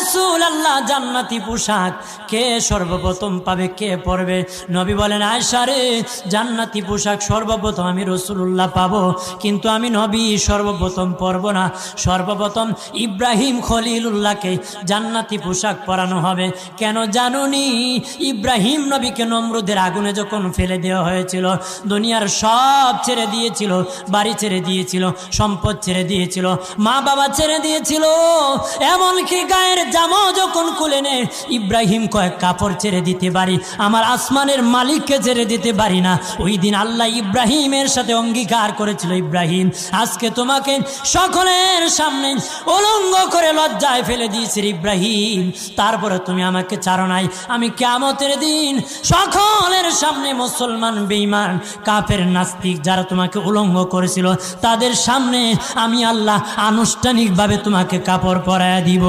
রাসূলুল্লাহ, জান্নাতি পোশাক কে সর্বপ্রথম পাবে, কে পরবে? নবী বলেন, আয়েশা রে, জান্নাতি পোশাক সর্বপ্রথম আমি রাসূলুল্লাহ পাবো, কিন্তু আমি নবী সর্বপ্রথম পরব না। সর্বপ্রথম ইব্রাহিম খলিলুল্লাহকে জান্নাতি পোশাক পরানো হবে। কেন জানুনি? ইব্রাহিম নবীকে নমরুদের আগুনে যখন ফেলে দেওয়া হয়েছিল, দুনিয়ার সব ছেড়ে দিয়েছিল, বাড়ি ছেড়ে দিয়েছিল, সম্পদ ছেড়ে দিয়েছিল, মা বাবা ছেড়ে দিয়েছিল, এমনকি গায়ের জামাও যখন খুলে নেয়, ইব্রাহিম কয়েক কাপড় ছেড়ে দিতে পারি, আমার আসমানের মালিককে ছেড়ে দিতে পারি না। ওই দিন আল্লাহ ইব্রাহিমের সাথে অঙ্গীকার করেছিল, ইব্রাহিম আজকে তোমাকে সকলের সামনে উলঙ্গ করে লজ্জায় ফেলে দিয়েছি ইব্রাহিম, তারপরে তুমি আমাকে ছাড়ো নাই। আমি কিয়ামতের দিন সকলের সামনে মুসলমান, বেঈমান, কাফের, নাস্তিক যারা তোমাকে উলঙ্গ করেছিল, তাদের সামনে আমি আল্লাহ আনুষ্ঠানিকভাবে তোমাকে কাপড় পরায়া দিব।